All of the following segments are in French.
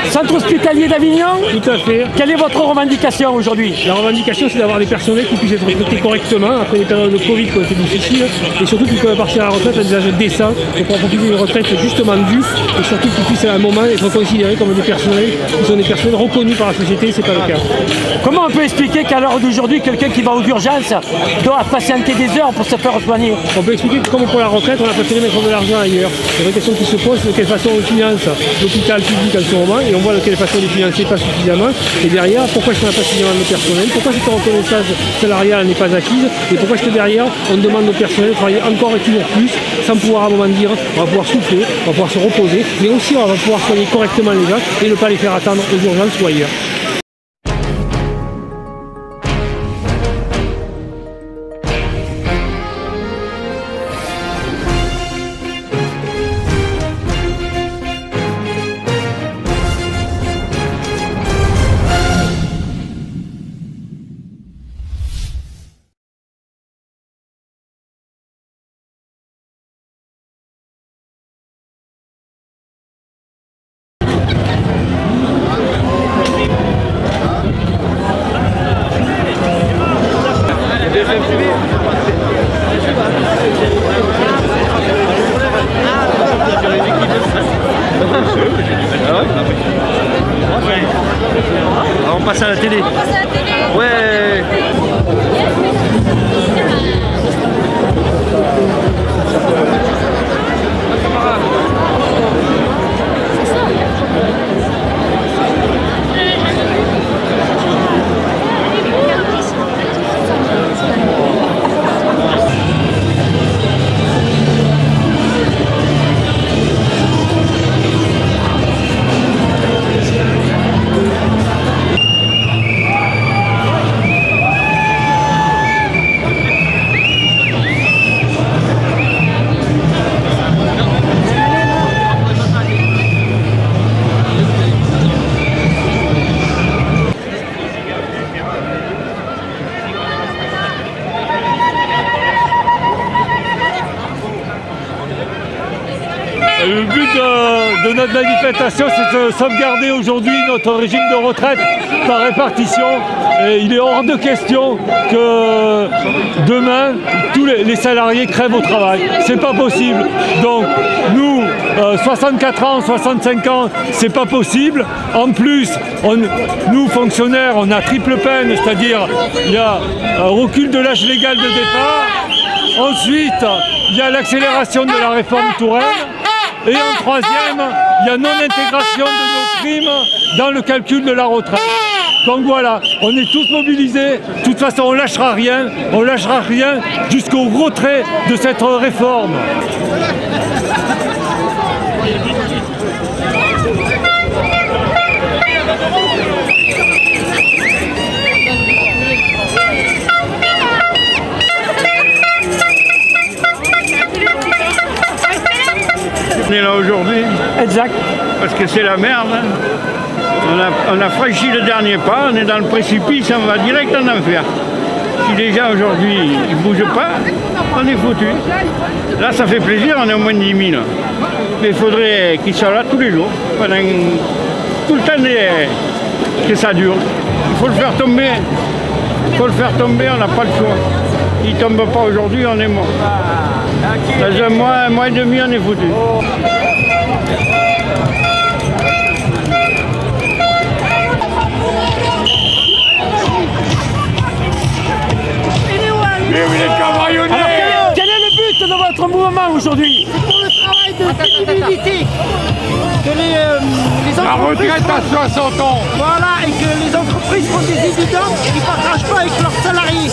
Centre hospitalier d'Avignon. Tout à fait. Quelle est votre revendication aujourd'hui? La revendication, c'est d'avoir des personnels qui puissent être recrutés correctement après les périodes de Covid qui ont été difficiles et surtout qu'ils peuvent partir à la retraite à des âges décents pour pouvoir profiter d'une retraite justement due et surtout qu'ils puissent à un moment être considérés comme des personnels qui sont des personnes reconnues par la société. C'est pas le cas. Comment on peut expliquer qu'à l'heure d'aujourd'hui, quelqu'un qui va aux urgences doit patienter des heures pour se faire soigner? On peut expliquer que comme pour la retraite, on a préféré mettre de l'argent ailleurs. Il y a une question qui se pose, de quelle façon on finance l'hôpital public en ce moment, et on voit de quelle façon il est financé pas suffisamment. Et derrière, pourquoi est-ce qu'on n'a pas suffisamment de personnel? Pourquoi cette reconnaissance salariale n'est pas acquise? Et pourquoi est-ce que derrière, on demande au personnel de travailler encore et toujours plus, sans pouvoir à un moment dire, on va pouvoir souffler, on va pouvoir se reposer, mais aussi on va pouvoir soigner correctement les gens et ne pas les faire attendre aux urgences ou ailleurs. Alors on passe à la télé. On passe à la télé. Ouais. Le but de notre manifestation, c'est de sauvegarder aujourd'hui notre régime de retraite par répartition. Et il est hors de question que demain, tous les salariés crèvent au travail. C'est pas possible. Donc nous, 64 ans, 65 ans, c'est pas possible. En plus, nous fonctionnaires, on a triple peine, c'est-à-dire il y a un recul de l'âge légal de départ. Ensuite, il y a l'accélération de la réforme Touraine. Et en troisième, il y a non-intégration de nos primes dans le calcul de la retraite. Donc voilà, on est tous mobilisés. De toute façon, on lâchera rien jusqu'au retrait de cette réforme. On est là aujourd'hui. Exact. Parce que c'est la merde. On a franchi le dernier pas, on est dans le précipice, on va direct en enfer. Si les gens aujourd'hui ne bougent pas, on est foutu. Là ça fait plaisir, on est au moins de 10 000. Mais il faudrait qu'ils soient là tous les jours, pendant tout le temps que ça dure. Il faut le faire tomber. Il faut le faire tomber, on n'a pas le choix. Il ne tombe pas aujourd'hui, on est mort. Dans un mois et demi, on est foutu. Alors, quel est le but de votre mouvement aujourd'hui? C'est pour le travail de pénibilité. Que les La retraite à 60 ans. Voilà, et que les entreprises font des dividendes et qu'ils ne partagent pas avec leurs salariés.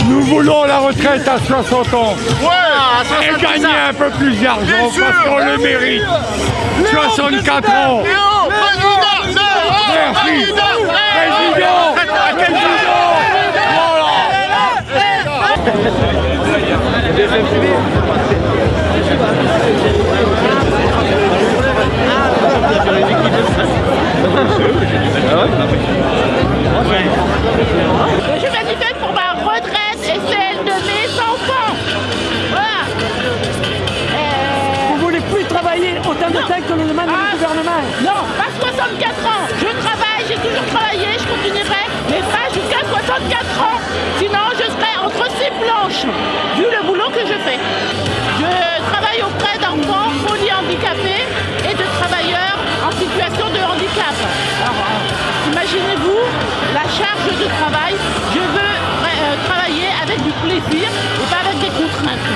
Nous voulons la retraite à 60 ans. Ouais, Et gagner un peu plus d'argent parce qu'on le mérite. 64 ans. Merci. Président. Je manifeste pour ma retraite et celle de mes enfants. Voilà. Vous voulez plus travailler autant de temps que le demande le gouvernement? Non, pas 60 64 ans. Je travaille, j'ai toujours travaillé, je continuerai, mais pas jusqu'à 64 ans. Sinon, je serai entre ces planches, vu le boulot que je fais. Je travaille auprès d'enfants polyhandicapés et de travailleurs en situation de handicap. Alors, imaginez-vous la charge de travail. Je veux travailler avec du plaisir et pas avec des contraintes.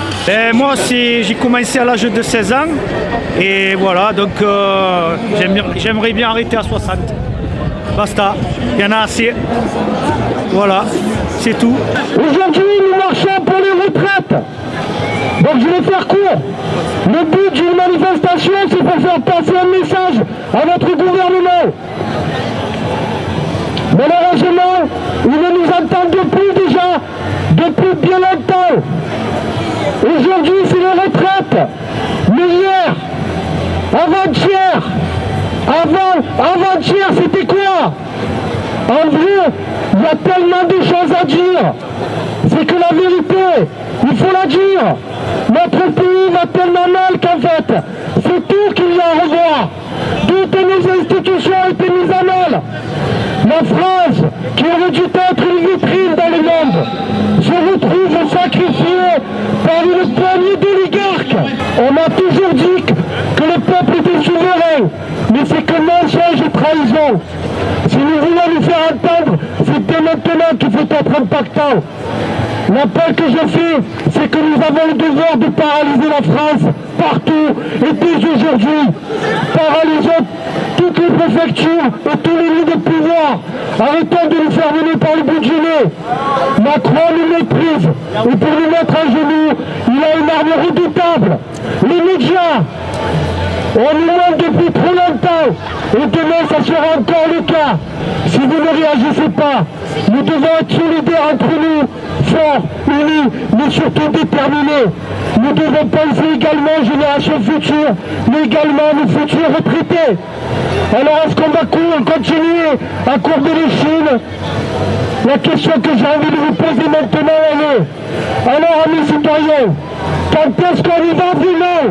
Moi aussi, j'ai commencé à l'âge de 16 ans et voilà, donc j'aimerais bien arrêter à 60. Basta, il y en a assez. Voilà, c'est tout. Aujourd'hui, nous marchons pour les retraites. Donc je vais faire court. Le but d'une manifestation, c'est pour faire passer un message à notre gouvernement. Malheureusement, ils ne nous entendent plus déjà, depuis bien longtemps. Aujourd'hui, c'est les retraites. Mais hier, avant-hier, c'était quoi? En vrai, il y a tellement de choses à dire. C'est que la vérité, il faut la dire. Notre pays va tellement mal qu'en fait, c'est tout qu'il y a à revoir. Toutes nos institutions ont été mises à mal. La France, qui aurait dû être une vitrine dans le monde, se retrouve sacrifiée par une poignée d'oligarques. On m'a toujours dit que le peuple était souverain, mais c'est que mensonge et trahison. Si nous voulons nous faire entendre, c'est dès maintenant qu'il faut être impactant. L'appel que je fais, c'est que nous avons le devoir de paralyser la France partout et dès aujourd'hui. Paralysons toutes les préfectures et tous les lieux de pouvoir. Arrêtons de nous faire venir par le bout du nez. Macron nous méprise et pour nous mettre à genoux, il a une arme redoutable. Les médias, on nous montre depuis trop longtemps et demain ça sera encore le cas. Si vous ne réagissez pas, nous devons être solidaires entre nous, forts, unis, mais surtout déterminés. Nous devons penser également aux générations futures, mais également aux futurs retraités. Alors est-ce qu'on va continuer à courber les chines? La question que j'ai envie de vous poser maintenant est, alors amis citoyens, quand est-ce qu'on y va vraiment?